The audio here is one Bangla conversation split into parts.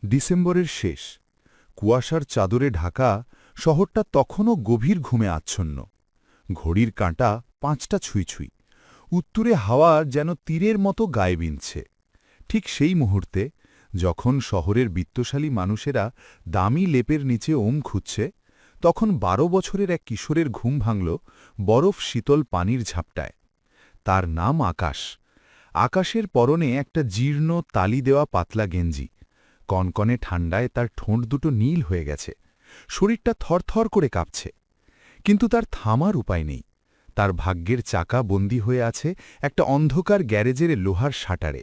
ডিসেম্বরের শেষ, কুয়াশার চাদরে ঢাকা শহরটা তখনও গভীর ঘুমে আচ্ছন্ন। ঘড়ির কাঁটা ৫টা ছুঁই ছুঁই, উত্তুরে হাওয়া যেন তীরের মতো গায়ে বিনছে। ঠিক সেই মুহূর্তে, যখন শহরের বিত্তশালী মানুষেরা দামি লেপের নিচে ওম খুঁজছে, তখন ১২ বছরের এক কিশোরের ঘুম ভাঙল বরফ শীতল পানির ঝাপটায়। তার নাম আকাশ। আকাশের পরনে একটা জীর্ণ তালি দেওয়া পাতলা গেঞ্জি। কনকনে ঠান্ডায় তার ঠোঁট দুটো নীল হয়ে গেছে, শরীরটা থরথর করে কাঁপছে। কিন্তু তার থামার উপায় নেই। তার ভাগ্যের চাকা বন্দী হয়ে আছে একটা অন্ধকার গ্যারেজের লোহার শাটারে।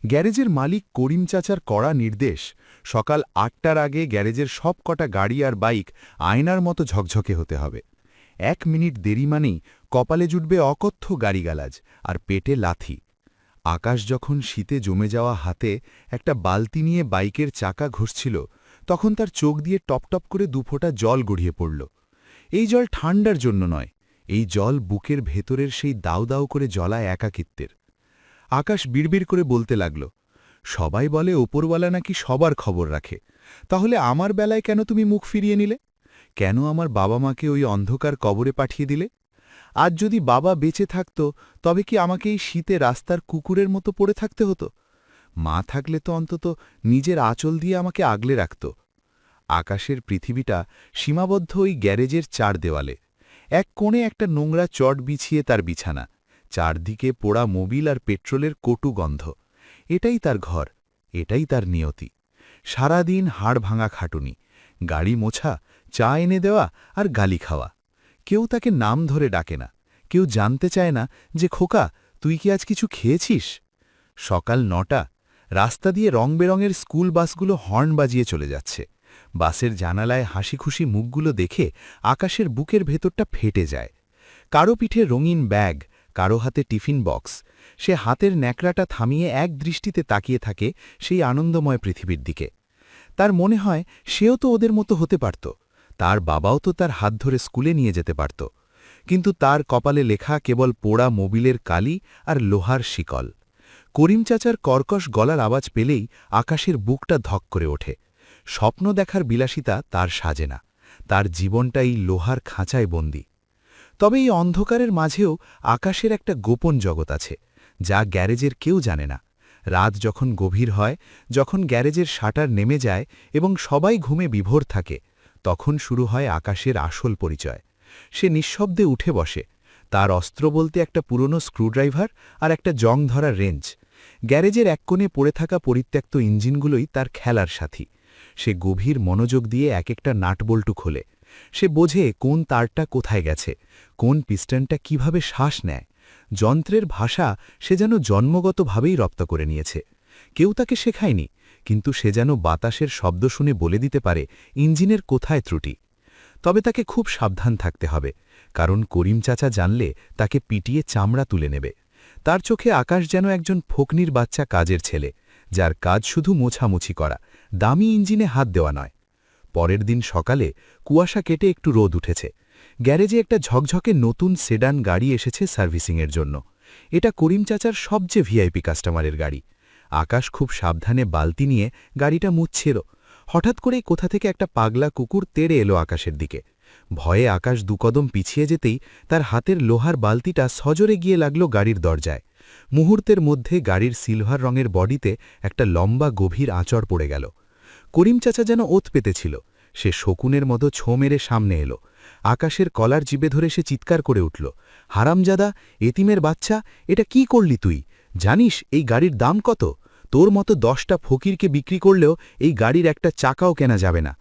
গ্যারেজের মালিক করিম চাচার কড়া নির্দেশ, সকাল ৮টার আগে গ্যারেজের সব কটা গাড়ি আর বাইক আয়নার মতো ঝকঝকে হতে হবে। ১ মিনিট দেরি মানেই কপালে জুটবে অকথ্য গালিগালাজ আর পেটে লাথি। আকাশ যখন শীতে জমে যাওয়া হাতে একটা বালতি নিয়ে বাইকের চাকা ঘষছিল, তখন তার চোখ দিয়ে টপটপ করে দুফোঁটা জল গড়িয়ে পড়ল। এই জল ঠান্ডার জন্য নয়, এই জল বুকের ভেতরের সেই দাউ দাউ করে জ্বলা একাকিত্বের। আকাশ বিড়বিড় করে বলতে লাগল, সবাই বলে ওপরওয়ালা নাকি সবার খবর রাখে, তাহলে আমার বেলায় কেন তুমি মুখ ফিরিয়ে নিলে? কেন আমার বাবা মাকে ওই অন্ধকার কবরে পাঠিয়ে দিলে? আজ যদি বাবা বেঁচে থাকত, তবে কি আমাকে এই শীতে রাস্তার কুকুরের মতো পড়ে থাকতে হতো? মা থাকলে তো অন্তত নিজের আঁচল দিয়ে আমাকে আগলে রাখত। আকাশের পৃথিবীটা সীমাবদ্ধ ওই গ্যারেজের ৪ দেওয়ালে। এক কোণে একটা নোংরা চট বিছিয়ে তার বিছানা, চারদিকে পোড়া মোবিল আর পেট্রোলের কটু গন্ধ। এটাই তার ঘর, এটাই তার নিয়তি। সারাদিন হাড় ভাঙা খাটুনি, গাড়ি মোছা, চা এনে দেওয়া আর গালি খাওয়া। কেউ তাকে নাম ধরে ডাকে না, কেউ জানতে চায় না যে খোকা, তুই কি আজ কিছু খেয়েছিস? সকাল ৯টা, রাস্তা দিয়ে রংবেরঙের স্কুল বাসগুলো হর্ন বাজিয়ে চলে যাচ্ছে। বাসের জানালায় হাসি খুশি মুখগুলো দেখে আকাশের বুকের ভেতরটা ফেটে যায়। কারো পিঠে রঙিন ব্যাগ, কারো হাতে টিফিন বক্স। সে হাতের ন্যাকড়াটা থামিয়ে এক দৃষ্টিতে তাকিয়ে থাকে সেই আনন্দময় পৃথিবীর দিকে। তার মনে হয় সেও তো ওদের মতো হতে পারত, তার বাবাও তো তার হাত ধরে স্কুলে নিয়ে যেতে পারত। কিন্তু তার কপালে লেখা কেবল পোড়া মোবিলের কালি আর লোহার শিকল। করিম চাচার কর্কশ গলার আওয়াজ পেলেই আকাশের বুকটা ধক করে ওঠে। স্বপ্ন দেখার বিলাসিতা তার সাজে না, তার জীবনটাই লোহার খাঁচায় বন্দী। তবে এই অন্ধকারের মাঝেও আকাশের একটা গোপন জগৎ আছে, যা গ্যারেজের কেউ জানে না। রাত যখন গভীর হয়, যখন গ্যারেজের শাটার নেমে যায় এবং সবাই ঘুমে বিভোর থাকে, তখন শুরু হয় আকাশের আসল পরিচয়। সে নিঃশব্দে উঠে বসে। তার অস্ত্র বলতে একটা পুরনো স্ক্রুড্রাইভার আর একটা জং ধরা রেঞ্চ। গ্যারেজের এক কোণে পড়ে থাকা পরিত্যক্ত ইঞ্জিনগুলোই তার খেলার সাথী। সে গভীর মনোযোগ দিয়ে এক একটা নাটবল্টু খোলে। সে বোঝে কোন তারটা কোথায় গেছে, কোন পিস্টনটা কিভাবে শ্বাস নেয়। যন্ত্রের ভাষা সে যেন জন্মগতভাবেই রপ্ত করে নিয়েছে। কেউ তাকে শেখায়নি, কিন্তু সে যেন বাতাসের শব্দ শুনে বলে দিতে পারে ইঞ্জিনের কোথায় ত্রুটি। তবে তাকে খুব সাবধান থাকতে হবে, কারণ করিম চাচা জানলে তাকে পিটিয়ে চামড়া তুলে নেবে। তার চোখে আকাশ যেন একজন ফোকনির বাচ্চা কাজের ছেলে, যার কাজ শুধু মোছামুছি করা, দামি ইঞ্জিনে হাত দেওয়া নয়। পরের দিন সকালে কুয়াশা কেটে একটু রোদ উঠেছে। গ্যারেজে একটা ঝকঝকে নতুন সেডান গাড়ি এসেছে সার্ভিসিংয়ের জন্য। এটা করিম চাচার সবচেয়ে ভিআইপি কাস্টমারের গাড়ি। আকাশ খুব সাবধানে বালতি নিয়ে গাড়িটা মুছছিল। হঠাৎ করেই কোথা থেকে একটা পাগলা কুকুর তেড়ে এলো আকাশের দিকে। ভয়ে আকাশ দুকদম পিছিয়ে যেতেই তার হাতের লোহার বালতিটা সজোরে গিয়ে লাগল গাড়ির দরজায়। মুহূর্তের মধ্যে গাড়ির সিলভার রঙের বডিতে একটা লম্বা গভীর আঁচড় পড়ে গেল। করিম চাচা যেন ওত পেতেছিল। সে শকুনের মতো ছো মেরে সামনে এলো। আকাশের কলার জিবে ধরে সে চিৎকার করে উঠল, হারামজাদা, এতিমের বাচ্চা, এটা কি করলি তুই? জানিস এই গাড়ির দাম কত? তোর মতো 10টা ফকিরকে বিক্রি করলেও এই গাড়ির একটা চাকাও কেনা যাবে না।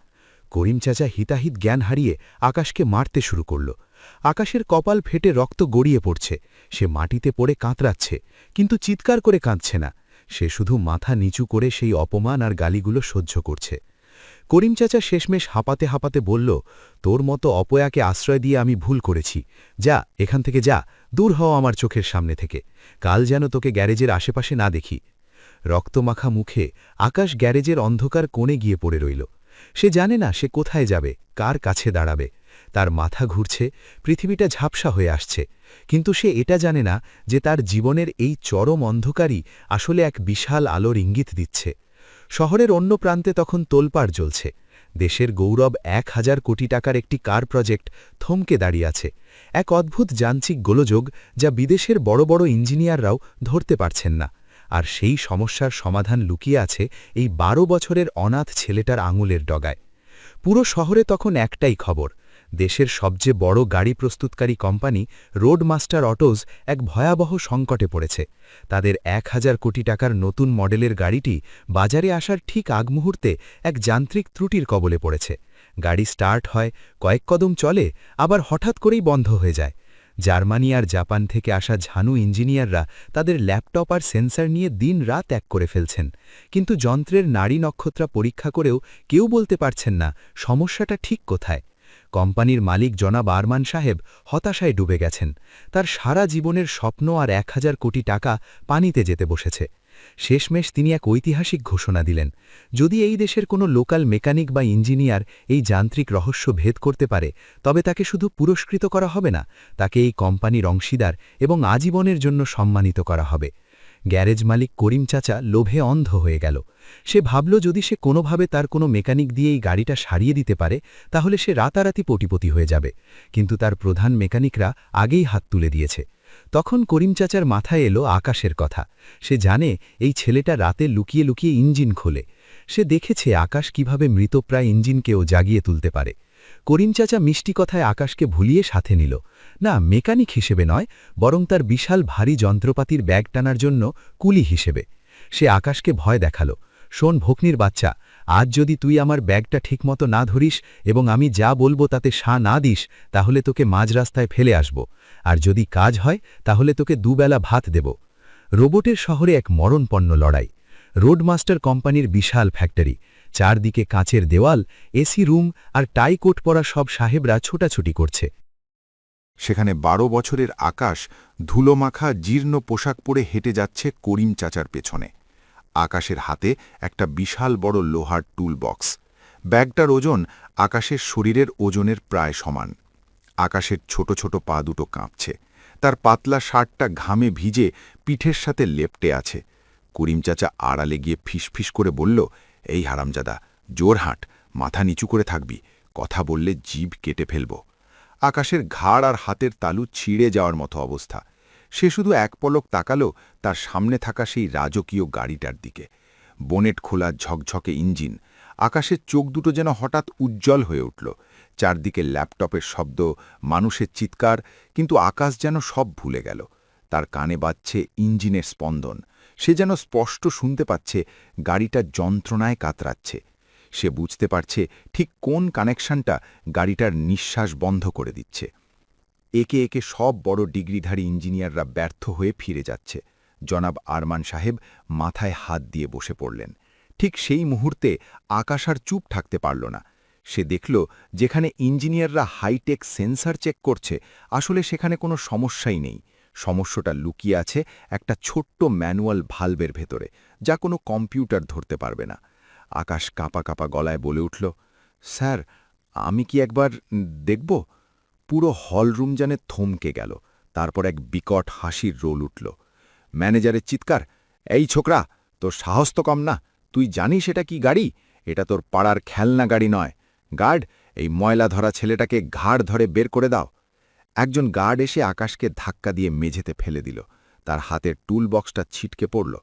করিম চাচা হিতাহিত জ্ঞান হারিয়ে আকাশকে মারতে শুরু করল। আকাশের কপাল ফেটে রক্ত গড়িয়ে পড়ছে। সে মাটিতে পড়ে কাঁতরাচ্ছে, কিন্তু চিৎকার করে কাঁদছে না। সে শুধু মাথা নিচু করে সেই অপমান আর গালিগুলো সহ্য করছে। করিম চাচা শেষমেশ হাঁপাতে হাঁপাতে বলল, তোর মতো অপয়াকে আশ্রয় দিয়ে আমি ভুল করেছি। যা, এখান থেকে যা, দূর হও আমার চোখের সামনে থেকে। কাল যেন তোকে গ্যারেজের আশেপাশে না দেখি। রক্তমাখা মুখে আকাশ গ্যারেজের অন্ধকার কোণে গিয়ে পড়ে রইল। সে জানে না সে কোথায় যাবে, কার কাছে দাঁড়াবে। তার মাথা ঘুরছে, পৃথিবীটা ঝাপসা হয়ে আসছে। কিন্তু সে এটা জানে না যে তার জীবনের এই চরম অন্ধকারই আসলে এক বিশাল আলোর ইঙ্গিত দিচ্ছে। শহরের অন্য প্রান্তে তখন তোলপাড় জ্বলছে। দেশের গৌরব ১,০০০ কোটি টাকার একটি কার প্রজেক্ট থমকে দাঁড়িয়ে আছে। এক অদ্ভুত যান্ত্রিক গোলযোগ যা বিদেশের বড় বড় ইঞ্জিনিয়াররাও ধরতে পারছেন না। আর সেই সমস্যার সমাধান লুকিয়ে আছে এই ১২ বছরের অনাথ ছেলেটার আঙুলের ডগায়। পুরো শহরে তখন একটাই খবর, দেশের সবচেয়ে বড় গাড়ি প্রস্তুতকারী কোম্পানি রোডমাস্টার অটোজ এক ভয়াবহ সংকটে পড়েছে। তাদের ১,০০০ কোটি টাকার নতুন মডেলের গাড়িটি বাজারে আসার ঠিক আগ মুহূর্তে এক যান্ত্রিক ত্রুটির কবলে পড়েছে। গাড়ি স্টার্ট হয়, কয়েক কদম চলে, আবার হঠাৎ করেই বন্ধ হয়ে যায়। জার্মানি আর জাপান থেকে আসা ঝানু ইঞ্জিনিয়াররা তাদের ল্যাপটপ আর সেন্সর নিয়ে দিন-রাত এক করে ফেলছেন, কিন্তু যন্ত্রের নাড়ি নক্ষত্রা পরীক্ষা করেও কেউ বলতে পারছেন না সমস্যাটা ঠিক কোথায়। কোম্পানির মালিক জনাব আরমান সাহেব হতাশায় ডুবে গেছেন। তার সারা জীবনের স্বপ্ন আর ১,০০০ কোটি টাকা পানিতে যেতে বসেছে। শেষমেশ তিনি এক ঐতিহাসিক ঘোষণা দিলেন, যদি এই দেশের কোনো লোকাল মেকানিক বা ইঞ্জিনিয়ার এই যান্ত্রিক রহস্য ভেদ করতে পারে, তবে তাকে শুধু পুরস্কৃত করা হবে না, তাকে এই কোম্পানির অংশীদার এবং আজীবনের জন্য সম্মানিত করা হবে। গ্যারেজ মালিক করিম চাচা লোভে অন্ধ হয়ে গেল। সে ভাবল যদি সে কোনোভাবে তার কোনো মেকানিক দিয়ে এই গাড়িটা সারিয়ে দিতে পারে, তাহলে সে রাতারাতি কোটিপতি হয়ে যাবে। কিন্তু তার প্রধান মেকানিকরা আগেই হাত তুলে দিয়েছে। তখন করিম চাচার মাথায় এলো আকাশের কথা। সে জানে এই ছেলেটা রাতে লুকিয়ে লুকিয়ে ইঞ্জিন খোলে। সে দেখেছে আকাশ কিভাবে মৃতপ্রায় ইঞ্জিনকেও জাগিয়ে তুলতে পারে। করিম চাচা মিষ্টি কথায় আকাশকে ভুলিয়ে সাথে নিল, না মেকানিক হিসেবে নয়, বরং তার বিশাল ভারী যন্ত্রপাতির ব্যাগ টানার জন্য কুলি হিসেবে। সে আকাশকে ভয় দেখালো, শোন ভোকনির বাচ্চা, আজ যদি তুই আমার ব্যাগটা ঠিকমতো না ধরিস এবং আমি যা বলবো তাতে সা না দিস, তাহলে তোকে মাঝ রাস্তায় ফেলে আসব, আর যদি কাজ হয় তাহলে তোকে দুবেলা ভাত দেব। রোবটের শহরে এক মরণপন্ন লড়াই। রোডমাস্টার কোম্পানির বিশাল ফ্যাক্টরি, চারদিকে কাঁচের দেওয়াল, এসি রুম আর টাই কোট পরা সব সাহেবরা ছোটাছুটি করছে। সেখানে ১২ বছরের আকাশ ধুলোমাখা জীর্ণ পোশাক পরে হেঁটে যাচ্ছে করিম চাচার পেছনে। আকাশের হাতে একটা বিশাল বড় লোহার টুল বক্স। ব্যাগটার ওজন আকাশের শরীরের ওজনের প্রায় সমান। আকাশের ছোট ছোট পা দুটো কাঁপছে, তার পাতলা শার্টটা ঘামে ভিজে পিঠের সাথে লেপ্টে আছে। করিম চাচা আড়ালে গিয়ে ফিসফিস করে বলল, এই হারামজাদা, জোর হাঁট, মাথা নিচু করে থাকবি, কথা বললে জিভ কেটে ফেলব। আকাশের ঘাড় আর হাতের তালু ছিঁড়ে যাওয়ার মতো অবস্থা। সে শুধু এক পলক তাকালো তার সামনে থাকা সেই রাজকীয় গাড়িটার দিকে। বোনেট খোলা, ঝকঝকে ইঞ্জিন। আকাশের চোখ দুটো যেন হঠাৎ উজ্জ্বল হয়ে উঠল। চারদিকে ল্যাপটপের শব্দ, মানুষের চিৎকার, কিন্তু আকাশ যেন সব ভুলে গেল। তার কানে বাজছে ইঞ্জিনের স্পন্দন। সে যেন স্পষ্ট শুনতে পাচ্ছে গাড়িটা যন্ত্রণায় কাতরাচ্ছে। সে বুঝতে পারছে ঠিক কোন কানেকশনটা গাড়িটার নিঃশ্বাস বন্ধ করে দিচ্ছে। একে একে সব বড় ডিগ্রিধারী ইঞ্জিনিয়াররা ব্যর্থ হয়ে ফিরে যাচ্ছে। জনাব আরমান সাহেব মাথায় হাত দিয়ে বসে পড়লেন। ঠিক সেই মুহূর্তে আকাশ আর চুপ থাকতে পারল না। সে দেখল যেখানে ইঞ্জিনিয়াররা হাইটেক সেন্সর চেক করছে, আসলে সেখানে কোনো সমস্যাই নেই। সমস্যাটা লুকিয়ে আছে একটা ছোট্ট ম্যানুয়াল ভালভের ভেতরে, যা কোনো কম্পিউটার ধরতে পারবে না। আকাশ কাঁপা কাঁপা গলায় বলে উঠল, স্যার, আমি কি একবার দেখব? পুরো হলরুম যেন থমকে গেল। তারপর এক বিকট হাসির রোল উঠল। ম্যানেজারের চিৎকার, এই ছোকরা, তোর সাহস তো কম না, তুই জানিস এটা কি গাড়ি? এটা তোর পাড়ার খেলনা গাড়ি নয়। গার্ড, এই ময়লা ধরা ছেলেটাকে ঘাড় ধরে বের করে দাও। একজন গার্ড এসে আকাশকে ধাক্কা দিয়ে মেঝেতে ফেলে দিল। তার হাতের টুল বক্সটা ছিটকে পড়ল।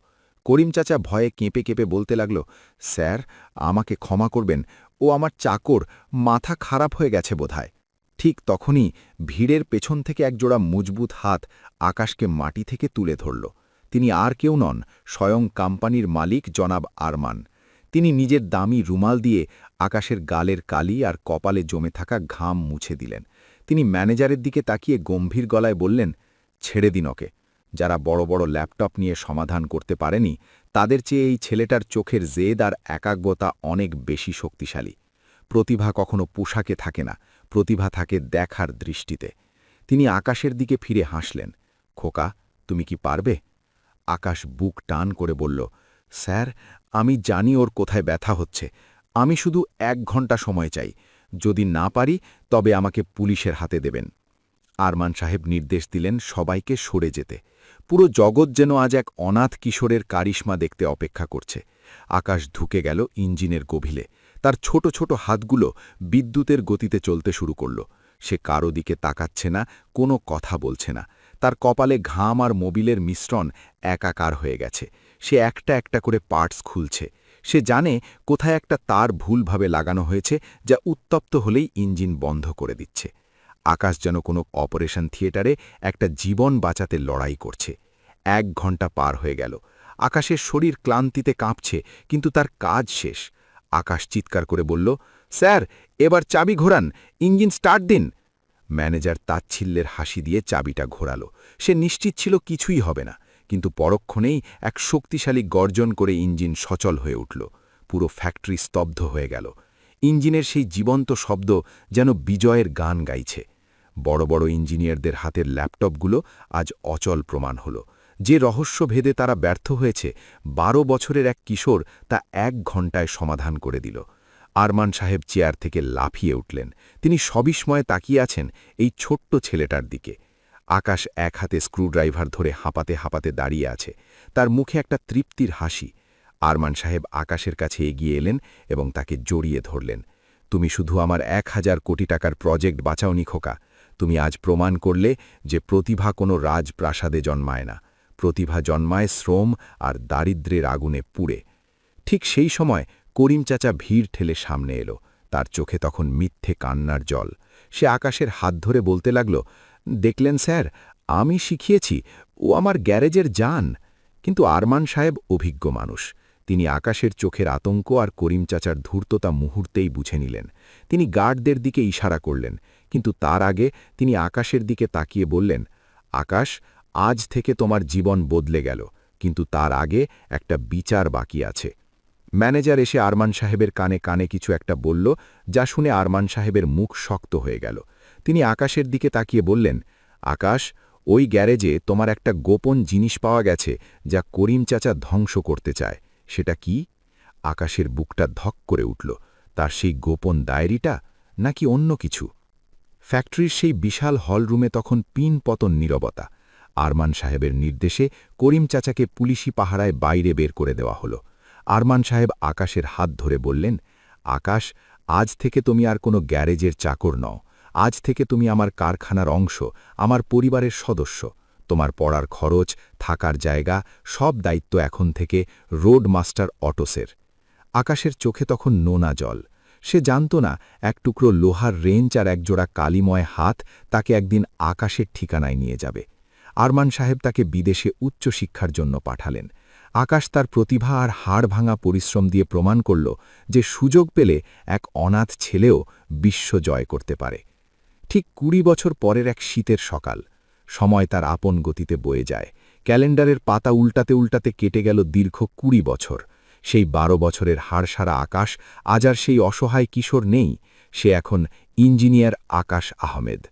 করিম চাচা ভয়ে কেঁপে কেঁপে বলতে লাগল, স্যার, আমাকে ক্ষমা করবেন, ও আমার চাকর, মাথা খারাপ হয়ে গেছে বোধহয়। ঠিক তখনই ভিড়ের পেছন থেকে একজোড়া মজবুত হাত আকাশকে মাটি থেকে তুলে ধরল। তিনি আর কেউ নন, স্বয়ং কোম্পানির মালিক জনাব আরমান। তিনি নিজের দামি রুমাল দিয়ে আকাশের গালের কালি আর কপালে জমে থাকা ঘাম মুছে দিলেন। তিনি ম্যানেজারের দিকে তাকিয়ে গম্ভীর গলায় বললেন, ছেড়ে দিন ওকে। যারা বড় বড় ল্যাপটপ নিয়ে সমাধান করতে পারেনি, তাদের চেয়ে এই ছেলেটার চোখের জেদ আর একাগ্রতা অনেক বেশি শক্তিশালী। প্রতিভা কখনো পোশাকে থাকে না, প্রতিভা থাকে দেখার দৃষ্টিতে। তিনি আকাশের দিকে ফিরে হাসলেন, খোকা, তুমি কি পারবে? আকাশ বুক টান করে বলল, স্যার, আমি জানি ওর কোথায় ব্যথা হচ্ছে। আমি শুধু 1 ঘন্টা সময় চাই। যদি না পারি তবে আমাকে পুলিশের হাতে দেবেন। আরমান সাহেব নির্দেশ দিলেন সবাইকে সরে যেতে। পুরো জগৎ যেন আজ এক অনাথ কিশোরের কারিশমা দেখতে অপেক্ষা করছে। আকাশ ঢুকে গেল ইঞ্জিনের গভীরে। তার ছোট ছোট হাতগুলো বিদ্যুতের গতিতে চলতে শুরু করল। সে কারো দিকে তাকাচ্ছে না, কোনো কথা বলছে না। তার কপালে ঘাম আর মোবিলের মিশ্রণ একাকার হয়ে গেছে। সে একটা একটা করে পার্টস খুলছে। সে জানে কোথায় একটা তার ভুলভাবে লাগানো হয়েছে, যা উত্তপ্ত হলেই ইঞ্জিন বন্ধ করে দিচ্ছে। আকাশ যেন কোনো অপারেশন থিয়েটারে একটা জীবন বাঁচাতে লড়াই করছে। 1 ঘন্টা পার হয়ে গেল। আকাশের শরীর ক্লান্তিতে কাঁপছে, কিন্তু তার কাজ শেষ। আকাশ চিৎকার করে বলল, স্যার, এবার চাবি ঘোরান, ইঞ্জিন স্টার্ট দিন। ম্যানেজার তাচ্ছিল্যের হাসি দিয়ে চাবিটা ঘোরালো। সে নিশ্চিত ছিল কিছুই হবে না, কিন্তু পরক্ষণেই এক শক্তিশালী গর্জন করে ইঞ্জিন সচল হয়ে উঠল। পুরো ফ্যাক্টরি স্তব্ধ হয়ে গেল। ইঞ্জিনের সেই জীবন্ত শব্দ যেন বিজয়ের গান গাইছে। বড় বড় ইঞ্জিনিয়ারদের হাতের ল্যাপটপগুলো আজ অচল প্রমাণ হল। যে রহস্য ভেদে তারা ব্যর্থ হয়েছে, 12 বছরের এক কিশোর তা 1 ঘন্টায় সমাধান করে দিল। আরমান সাহেব চেয়ার থেকে লাফিয়ে উঠলেন। তিনি সবিস্ময়ে তাকিয়ে আছেন এই ছোট্ট ছেলেটার দিকে। আকাশ এক হাতে স্ক্রুড্রাইভার ধরে হাঁপাতে হাঁপাতে দাঁড়িয়ে আছে। তার মুখে একটা তৃপ্তির হাসি। আরমান সাহেব আকাশের কাছে এগিয়ে এলেন এবং তাকে জড়িয়ে ধরলেন। তুমি শুধু আমার 1000 কোটি টাকার প্রজেক্ট বাঁচাওনি খোকা, তুমি আজ প্রমাণ করলে যে প্রতিভা কোনো রাজপ্রাসাদে জন্মায় না। প্রতিভা জন্মায় শ্রম আর দারিদ্র্যের আগুনে পুড়ে। ঠিক সেই সময় করিম চাচা ভিড় ঠেলে সামনে এলো। তার চোখে তখন মিথ্যে কান্নার জল। সে আকাশের হাত ধরে বলতে লাগল, দেখলেন স্যার, আমি শিখিয়েছি, ও আমার গ্যারেজের জান। কিন্তু আরমান সাহেব অভিজ্ঞ মানুষ। তিনি আকাশের চোখের আতঙ্ক আর করিম চাচার ধূর্ততা মুহূর্তেই বুঝে নিলেন। তিনি গার্ডদের দিকে ইশারা করলেন, কিন্তু তার আগে তিনি আকাশের দিকে তাকিয়ে বললেন, আকাশ, আজ থেকে তোমার জীবন বদলে গেল, কিন্তু তার আগে একটা বিচার বাকি আছে। ম্যানেজার এসে আরমান সাহেবের কানে কানে কিছু একটা বলল, যা শুনে আরমান সাহেবের মুখ শক্ত হয়ে গেল। তিনি আকাশের দিকে তাকিয়ে বললেন, আকাশ, ওই গ্যারেজে তোমার একটা গোপন জিনিস পাওয়া গেছে, যা করিম চাচা ধ্বংস করতে চায়। সেটা কি? আকাশের বুকটা ধক করে উঠল। তার সেই গোপন ডায়েরিটা, নাকি অন্য কিছু? ফ্যাক্টরির সেই বিশাল হলরুমে তখন পিন পতন নীরবতা। আরমান সাহেবের নির্দেশে করিম চাচাকে পুলিশি পাহারায় বাইরে বের করে দেওয়া হলো। আরমান সাহেব আকাশের হাত ধরে বললেন, আকাশ, আজ থেকে তুমি আর কোনো গ্যারেজের চাকর নও। আজ থেকে তুমি আমার কারখানার অংশ, আমার পরিবারের সদস্য। তোমার পড়ার খরচ, থাকার জায়গা, সব দায়িত্ব এখন থেকে রোড মাস্টার অটোসের। আকাশের চোখে তখন নোনা জল। সে জানত না এক টুকরো লোহার রেঞ্চ আর একজোড়া কালিময় হাত তাকে একদিন আকাশের ঠিকানায় নিয়ে যাবে। আরমান সাহেব তাকে বিদেশে উচ্চশিক্ষার জন্য পাঠালেন। আকাশ তার প্রতিভা আর হাড় ভাঙা পরিশ্রম দিয়ে প্রমাণ করল যে সুযোগ পেলে এক অনাথ ছেলেও বিশ্ব জয় করতে পারে। ঠিক 20 বছর পরের এক শীতের সকাল। সময় তার আপন গতিতে বয়ে যায়। ক্যালেন্ডারের পাতা উল্টাতে উল্টাতে কেটে গেল দীর্ঘ 20 বছর। সেই 12 বছরের হাড়সারা আকাশ আজ আর সেই অসহায় কিশোর নেই। সে এখন ইঞ্জিনিয়ার আকাশ আহমেদ।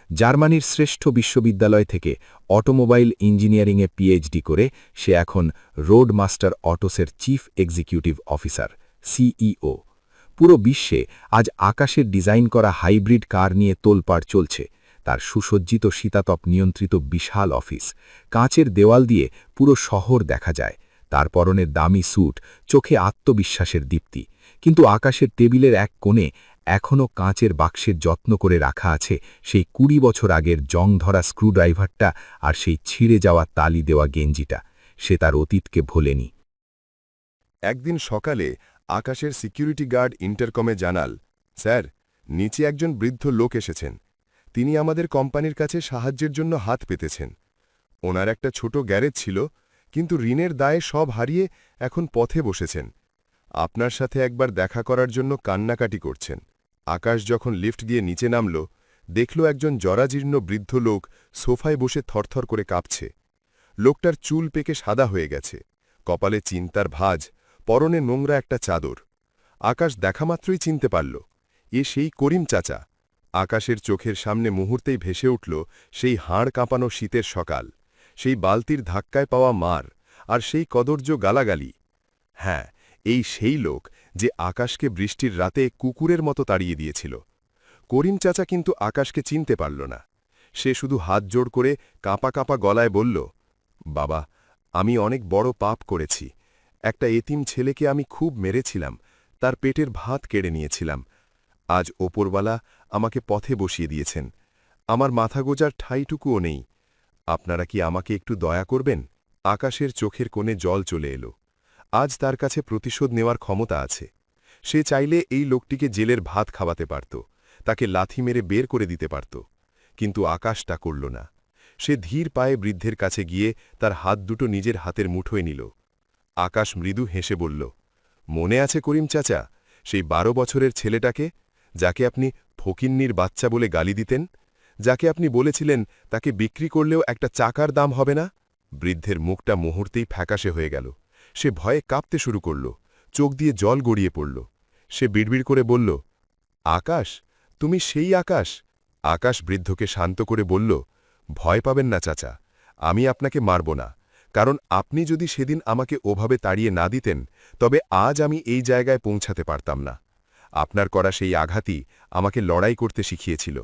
জার্মানির শ্রেষ্ঠ বিশ্ববিদ্যালয় থেকে অটোমোবাইল ইঞ্জিনিয়ারিংয়ে পিএইচডি করে সে এখন রোড মাস্টার অটোসের চিফ এক্সিকিউটিভ অফিসার, সিইও। পুরো বিশ্বে আজ আকাশের ডিজাইন করা হাইব্রিড কার নিয়ে তোলপাড় চলছে। তার সুসজ্জিত শীতাতপ নিয়ন্ত্রিত বিশাল অফিস, কাঁচের দেওয়াল দিয়ে পুরো শহর দেখা যায়। তার পরনের দামি স্যুট, চোখে আত্মবিশ্বাসের দীপ্তি। কিন্তু আকাশের টেবিলের এক কোণে এখনও কাঁচের বাক্সের যত্ন করে রাখা আছে সেই 20 বছর আগের জং ধরা স্ক্রুড্রাইভারটা আর সেই ছিঁড়ে যাওয়া তালি দেওয়া গেঞ্জিটা। সে তার অতীতকে ভোলেনি। একদিন সকালে আকাশের সিকিউরিটি গার্ড ইন্টারকমে জানাল, স্যার, নিচে একজন বৃদ্ধ লোক এসেছেন। তিনি আমাদের কোম্পানির কাছে সাহায্যের জন্য হাত পেতেছেন। ওনার একটা ছোট গ্যারেজ ছিল, কিন্তু ঋণের দায়ে সব হারিয়ে এখন পথে বসেছেন। আপনার সাথে একবার দেখা করার জন্য কান্নাকাটি করছেন। আকাশ যখন লিফট দিয়ে নিচে নামল, দেখল একজন জরাজীর্ণ বৃদ্ধ লোক সোফায় বসে থরথর করে কাঁপছে। লোকটার চুল পেকে সাদা হয়ে গেছে, কপালে চিন্তার ভাঁজ, পরনে নোংরা একটা চাদর। আকাশ দেখামাত্রই চিনতে পারল, এ সেই করিম চাচা। আকাশের চোখের সামনে মুহূর্তেই ভেসে উঠল সেই হাড় কাঁপানো শীতের সকাল, সেই বালতির ধাক্কায় পাওয়া মার, আর সেই কদর্য গালাগালি। হ্যাঁ, এই সেই লোক যে আকাশকে বৃষ্টির রাতে কুকুরের মতো তাড়িয়ে দিয়েছিল। করিম চাচা কিন্তু আকাশকে চিনতে পারল না। সে শুধু হাত জোড় করে কাঁপা কাঁপা গলায় বলল, বাবা, আমি অনেক বড় পাপ করেছি। একটা এতিম ছেলেকে আমি খুব মেরেছিলাম, তার পেটের ভাত কেড়ে নিয়েছিলাম। আজ ওপরওয়ালা আমাকে পথে বসিয়ে দিয়েছেন, আমার মাথা গোজার ঠাঁইটুকুও নেই। আপনারা কি আমাকে একটু দয়া করবেন? আকাশের চোখের কোণে জল চলে এলো। আজ তার কাছে প্রতিশোধ নেওয়ার ক্ষমতা আছে। সে চাইলে এই লোকটিকে জেলের ভাত খাওয়াতে পারত, তাকে লাথি মেরে বের করে দিতে পারত। কিন্তু আকাশ তা করল না। সে ধীর পায়ে বৃদ্ধের কাছে গিয়ে তার হাত দুটো নিজের হাতের মুঠোয় নিল। আকাশ মৃদু হেসে বলল, মনে আছে করিম চাচা, সেই 12 বছরের ছেলেটাকে, যাকে আপনি ফকিন্নির বাচ্চা বলে গালি দিতেন, যাকে আপনি বলেছিলেন তাকে বিক্রি করলেও একটা চাকার দাম হবে না? বৃদ্ধের মুখটা মুহূর্তেই ফ্যাকাশে হয়ে গেল। সে ভয়ে কাঁপতে শুরু করল, চোখ দিয়ে জল গড়িয়ে পড়ল। সে বিড়বিড় করে বলল, আকাশ, তুমি সেই আকাশ? আকাশ বৃদ্ধকে শান্ত করে বলল, ভয় পাবেন না চাচা, আমি আপনাকে মারব না, কারণ আপনি যদি সেদিন আমাকে ওভাবে তাড়িয়ে না দিতেন, তবে আজ আমি এই জায়গায় পৌঁছাতে পারতাম না। আপনার করা সেই আঘাতই আমাকে লড়াই করতে শিখিয়েছিল।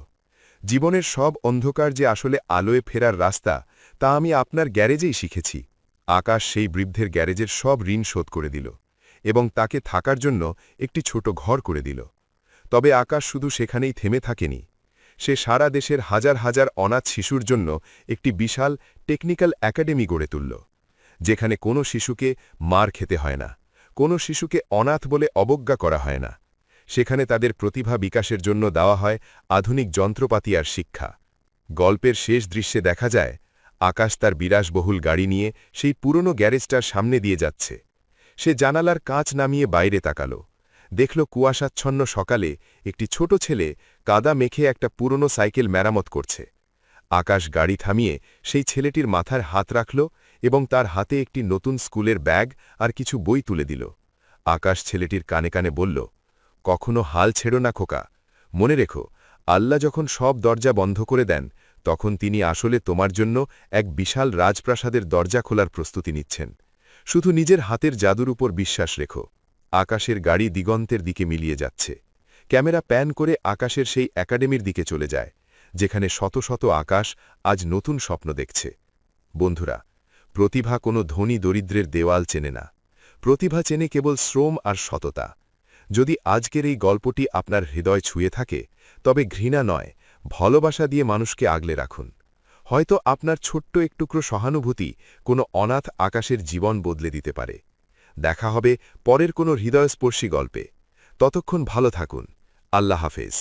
জীবনের সব অন্ধকার যে আসলে আলোয় ফেরার রাস্তা, তা আমি আপনার গ্যারেজেই শিখেছি। আকাশ সেই বৃদ্ধের গ্যারেজের সব ঋণ শোধ করে দিল এবং তাকে থাকার জন্য একটি ছোট ঘর করে দিল। তবে আকাশ শুধু সেখানেই থেমে থাকেনি। সে সারা দেশের হাজার হাজার অনাথ শিশুর জন্য একটি বিশাল টেকনিক্যাল একাডেমি গড়ে তুলল, যেখানে কোনো শিশুকে মার খেতে হয় না, কোনো শিশুকে অনাথ বলে অবজ্ঞা করা হয় না। সেখানে তাদের প্রতিভা বিকাশের জন্য দেওয়া হয় আধুনিক যন্ত্রপাতি আর শিক্ষা। গল্পের শেষ দৃশ্যে দেখা যায়, আকাশ তার বিলাসবহুল গাড়ি নিয়ে সেই পুরনো গ্যারেজটার সামনে দিয়ে যাচ্ছে। সে জানালার কাঁচ নামিয়ে বাইরে তাকাল, দেখল কুয়াশাচ্ছন্ন সকালে একটি ছোট ছেলে কাদা মেখে একটা পুরনো সাইকেল মেরামত করছে। আকাশ গাড়ি থামিয়ে সেই ছেলেটির মাথার হাত রাখল এবং তার হাতে একটি নতুন স্কুলের ব্যাগ আর কিছু বই তুলে দিল। আকাশ ছেলেটির কানে কানে বলল, কখনো হাল ছেড়ো না খোকা, মনে রেখো, আল্লাহ যখন সব দরজা বন্ধ করে দেন, তখন তিনি আসলে তোমার জন্য এক বিশাল রাজপ্রাসাদের দরজা খোলার প্রস্তুতি নিচ্ছেন। শুধু নিজের হাতের জাদুর উপর বিশ্বাস রেখো। আকাশের গাড়ি দিগন্তের দিকে মিলিয়ে যাচ্ছে। ক্যামেরা প্যান করে আকাশের সেই একাডেমির দিকে চলে যায়, যেখানে শত শত আকাশ আজ নতুন স্বপ্ন দেখছে। বন্ধুরা, প্রতিভা কোনো ধনী দরিদ্রের দেওয়াল চেনে না, প্রতিভা চেনে কেবল শ্রম আর সততা। যদি আজকের এই গল্পটি আপনার হৃদয় ছুঁয়ে থাকে, তবে ঘৃণা নয়, ভালোবাসা দিয়ে মানুষকে আগলে রাখুন। হয়তো আপনার ছোট্ট একটুকরো সহানুভূতি কোনো অনাথ আকাশের জীবন বদলে দিতে পারে। দেখা হবে পরের কোনো হৃদয়স্পর্শী গল্পে। ততক্ষণ ভালো থাকুন। আল্লাহ হাফেজ।